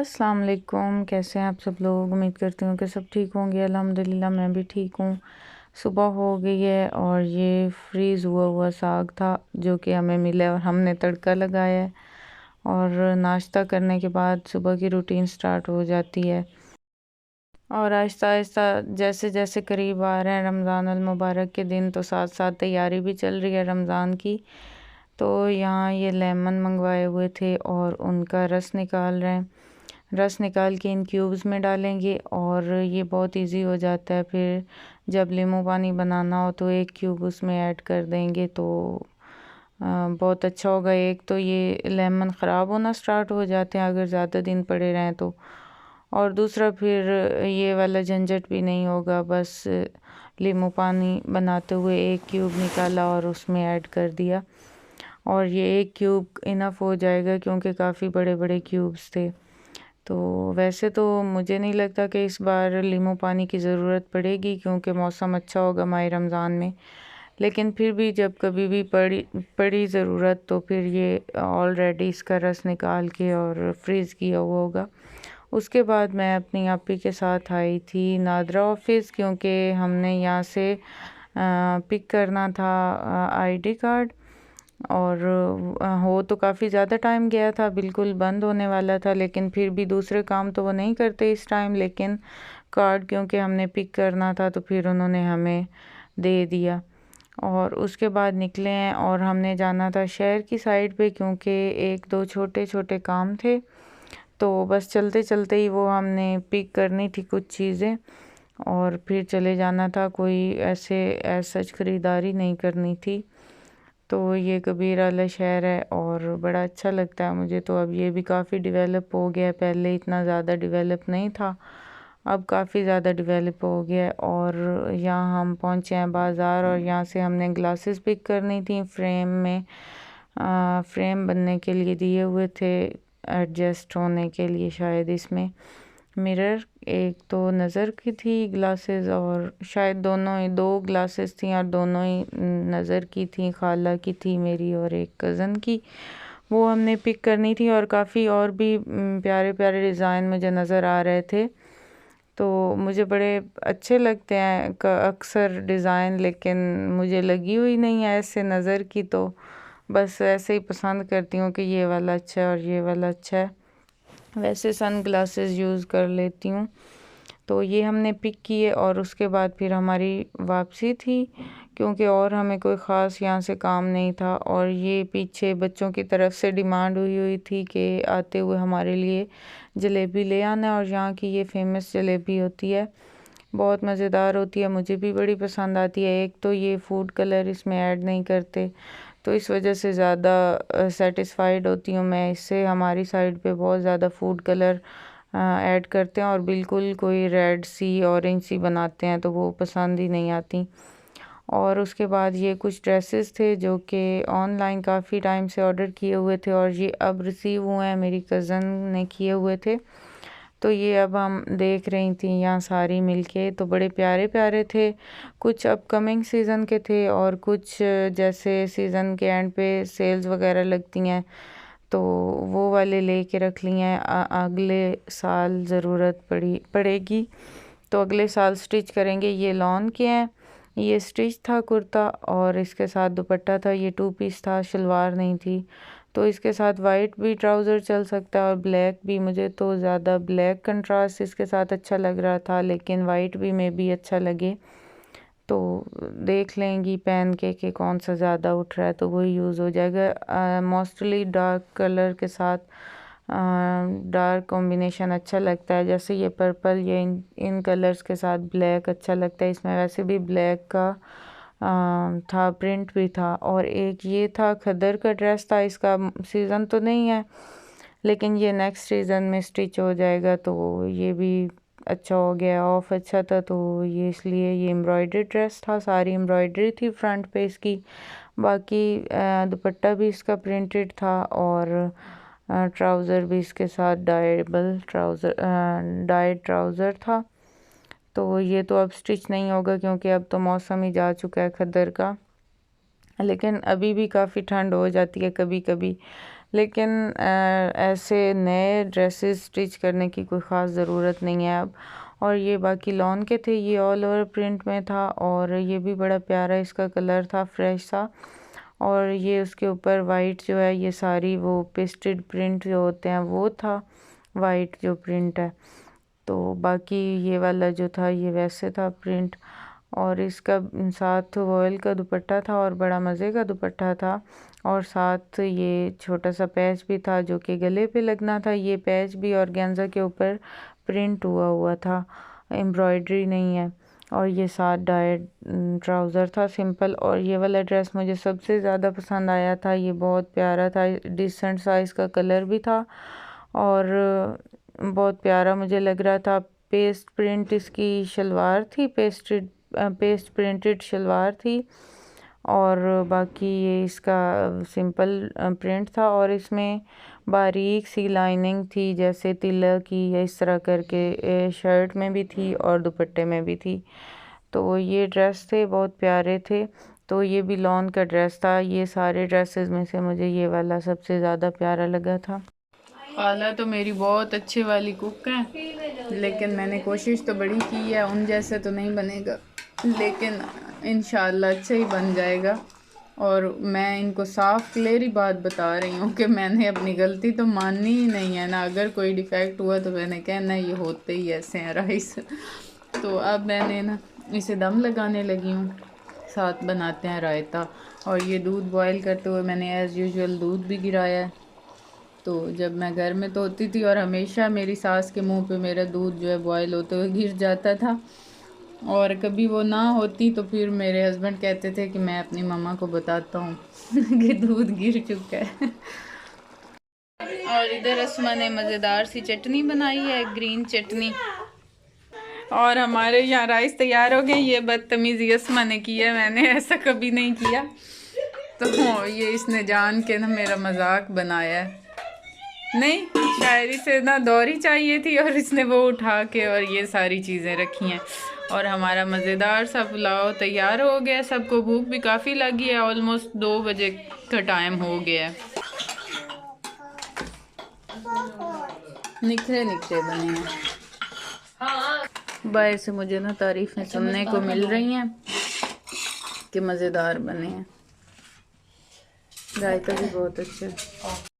अस्सलाम वालेकुम। कैसे हैं आप सब लोग? उम्मीद करती हूँ कि सब ठीक होंगे। अल्हम्दुलिल्लाह मैं भी ठीक हूँ। सुबह हो गई है और ये फ्रीज़ हुआ हुआ साग था जो कि हमें मिला है और हमने तड़का लगाया है। और नाश्ता करने के बाद सुबह की रूटीन स्टार्ट हो जाती है और आहिस्ता आहिस्ता जैसे जैसे करीब आ रहे हैं रमज़ान अल मुबारक के दिन, तो साथ साथ तैयारी भी चल रही है रमज़ान की। तो यहाँ ये लेमन मंगवाए हुए थे और उनका रस निकाल रहे हैं। रस निकाल के इन क्यूब्स में डालेंगे और ये बहुत इजी हो जाता है। फिर जब नींबू पानी बनाना हो तो एक क्यूब उसमें ऐड कर देंगे तो बहुत अच्छा होगा। एक तो ये लेमन ख़राब होना स्टार्ट हो जाते हैं अगर ज़्यादा दिन पड़े रहें तो, और दूसरा फिर ये वाला झंझट भी नहीं होगा। बस नींबू पानी बनाते हुए एक क्यूब निकाला और उसमें ऐड कर दिया और ये एक क्यूब इनफ हो जाएगा क्योंकि काफ़ी बड़े बड़े क्यूब्स थे। तो वैसे तो मुझे नहीं लगता कि इस बार नींबू पानी की ज़रूरत पड़ेगी क्योंकि मौसम अच्छा होगा माह रमज़ान में, लेकिन फिर भी जब कभी भी पड़ी ज़रूरत तो फिर ये ऑलरेडी इसका रस निकाल के और फ्रीज़ किया हुआ होगा। उसके बाद मैं अपनी आपी के साथ आई थी नादरा ऑफिस क्योंकि हमने यहाँ से पिक करना था आईडी कार्ड। और हो तो काफ़ी ज़्यादा टाइम गया था, बिल्कुल बंद होने वाला था, लेकिन फिर भी दूसरे काम तो वो नहीं करते इस टाइम, लेकिन कार्ड क्योंकि हमने पिक करना था तो फिर उन्होंने हमें दे दिया। और उसके बाद निकले हैं और हमने जाना था शहर की साइड पे क्योंकि एक दो छोटे छोटे काम थे। तो बस चलते चलते ही वो हमने पिक करनी थी कुछ चीज़ें और फिर चले जाना था। कोई ऐसे सच ख़रीदारी नहीं करनी थी। तो ये कबीर वाला शहर है और बड़ा अच्छा लगता है मुझे। तो अब ये भी काफ़ी डेवलप हो गया है, पहले इतना ज़्यादा डेवलप नहीं था, अब काफ़ी ज़्यादा डेवलप हो गया है। और यहाँ हम पहुँचे हैं बाज़ार और यहाँ से हमने ग्लासेस पिक करनी थी। फ्रेम बनने के लिए दिए हुए थे, एडजस्ट होने के लिए शायद इसमें मिरर एक तो नज़र की थी ग्लासेस, और शायद दोनों ही दो ग्लासेस थी और दोनों ही नज़र की थी, खाला की थी मेरी और एक कज़न की। वो हमने पिक करनी थी और काफ़ी और भी प्यारे प्यारे डिज़ाइन मुझे नज़र आ रहे थे। तो मुझे बड़े अच्छे लगते हैं अक्सर डिज़ाइन, लेकिन मुझे लगी हुई नहीं है ऐसे नज़र की, तो बस ऐसे ही पसंद करती हूँ कि ये वाला अच्छा है और ये वाला अच्छा है। वैसे सन ग्लासेस यूज़ कर लेती हूँ। तो ये हमने पिक किए और उसके बाद फिर हमारी वापसी थी क्योंकि और हमें कोई ख़ास यहाँ से काम नहीं था। और ये पीछे बच्चों की तरफ से डिमांड हुई हुई थी कि आते हुए हमारे लिए जलेबी ले आना, और यहाँ की ये फेमस जलेबी होती है, बहुत मज़ेदार होती है, मुझे भी बड़ी पसंद आती है। एक तो ये फूड कलर इसमें ऐड नहीं करते तो इस वजह से ज़्यादा सेटिस्फाइड होती हूँ मैं इससे। हमारी साइड पे बहुत ज़्यादा फूड कलर ऐड करते हैं और बिल्कुल कोई रेड सी ऑरेंज सी बनाते हैं तो वो पसंद ही नहीं आती। और उसके बाद ये कुछ ड्रेसेस थे जो कि ऑनलाइन काफ़ी टाइम से ऑर्डर किए हुए थे और ये अब रिसीव हुए हैं, मेरी कज़न ने किए हुए थे। तो ये अब हम देख रही थी यहाँ सारी मिलके, तो बड़े प्यारे प्यारे थे। कुछ अपकमिंग सीज़न के थे और कुछ जैसे सीज़न के एंड पे सेल्स वगैरह लगती हैं तो वो वाले लेके रख लिए हैं। अगले साल ज़रूरत पड़ेगी तो अगले साल स्टिच करेंगे। ये लॉन के हैं, ये स्टिच था कुर्ता और इसके साथ दुपट्टा था, ये 2 पीस था, शलवार नहीं थी। तो इसके साथ वाइट भी ट्राउज़र चल सकता है और ब्लैक भी। मुझे तो ज़्यादा ब्लैक कंट्रास्ट इसके साथ अच्छा लग रहा था, लेकिन वाइट भी में भी अच्छा लगे तो देख लेंगी पहन के कि कौन सा ज़्यादा उठ रहा है तो वही यूज़ हो जाएगा। मोस्टली डार्क कलर के साथ डार्क कॉम्बिनेशन अच्छा लगता है, जैसे ये पर्पल, ये इन कलर्स के साथ ब्लैक अच्छा लगता है। इसमें वैसे भी ब्लैक का था, प्रिंट भी था। और एक ये था खद्दर का ड्रेस था, इसका सीज़न तो नहीं है लेकिन ये नेक्स्ट सीज़न में स्टिच हो जाएगा तो ये भी अच्छा हो गया। ऑफ अच्छा था तो ये इसलिए ये एम्ब्रॉयडरी ड्रेस था, सारी एम्ब्रॉयडरी थी फ्रंट पे इसकी। बाकी दुपट्टा भी इसका प्रिंटेड था और ट्राउज़र भी इसके साथ डाइड ट्राउज़र था। तो ये तो अब स्टिच नहीं होगा क्योंकि अब तो मौसम ही जा चुका है खद्दर का, लेकिन अभी भी काफ़ी ठंड हो जाती है कभी कभी, लेकिन ऐसे नए ड्रेसेस स्टिच करने की कोई ख़ास ज़रूरत नहीं है अब। और ये बाकी लॉन के थे, ये ऑल ओवर प्रिंट में था और ये भी बड़ा प्यारा इसका कलर था, फ्रेश सा। और ये उसके ऊपर वाइट जो है, ये सारी वो पेस्टेड प्रिंट जो होते हैं वो था, वाइट जो प्रिंट है। तो बाकी ये वाला जो था ये वैसे था प्रिंट। और इसका साथ वॉयल का दुपट्टा था और बड़ा मज़े का दुपट्टा था। और साथ ये छोटा सा पैच भी था जो कि गले पे लगना था। ये पैच भी ऑर्गेन्जा के ऊपर प्रिंट हुआ हुआ था, एम्ब्रॉयडरी नहीं है। और ये साथ डाइड ट्राउज़र था सिंपल। और ये वाला ड्रेस मुझे सबसे ज़्यादा पसंद आया था, ये बहुत प्यारा था, डिसेंट साइज़ का कलर भी था और बहुत प्यारा मुझे लग रहा था। पेस्ट प्रिंट इसकी शलवार थी, पेस्ट प्रिंटेड शलवार थी। और बाकी ये इसका सिंपल प्रिंट था और इसमें बारीक सी लाइनिंग थी जैसे तिलक की, या इस तरह करके शर्ट में भी थी और दुपट्टे में भी थी। तो ये ड्रेस थे, बहुत प्यारे थे। तो ये भी लॉन का ड्रेस था। ये सारे ड्रेसेस में से मुझे ये वाला सबसे ज़्यादा प्यारा लगा था। खाला तो मेरी बहुत अच्छे वाली कुक है, लेकिन मैंने कोशिश तो बड़ी की है, उन जैसे तो नहीं बनेगा लेकिन इंशाल्लाह अच्छा ही बन जाएगा। और मैं इनको साफ क्लियर ही बात बता रही हूँ कि मैंने अपनी गलती तो माननी ही नहीं है ना, अगर कोई डिफेक्ट हुआ तो मैंने कहना ये होते ही ऐसे हैं राइस। तो अब मैंने ना इसे दम लगाने लगी हूँ, साथ बनाते हैं रायता। और ये दूध बॉयल करते हुए मैंने एज़ यूजुअल दूध भी गिराया है। तो जब मैं घर में तो होती थी और हमेशा मेरी सास के मुंह पे मेरा दूध जो है बॉयल होते हुए गिर जाता था, और कभी वो ना होती तो फिर मेरे हस्बैंड कहते थे कि मैं अपनी मम्मा को बताता हूँ कि दूध गिर चुका है। और इधर असमा ने मज़ेदार सी चटनी बनाई है, ग्रीन चटनी। और हमारे यहाँ राइस तैयार हो गए। ये बदतमीज़ी असमा ने की है, मैंने ऐसा कभी नहीं किया। तो ये इसने जान के ना मेरा मजाक बनाया है। नहीं, शायरी से ना दौरी चाहिए थी और इसने वो उठा के और ये सारी चीज़ें रखी हैं। और हमारा मज़ेदार सा पुलाव तैयार हो गया। सबको भूख भी काफ़ी लगी है, ऑलमोस्ट 2 बजे का टाइम हो गया है। निखरे निखरे बने हैं। बाहर से मुझे ना तारीफ़ें सुनने को मिल रही हैं कि मज़ेदार बने हैं। रायता भी बहुत अच्छा है।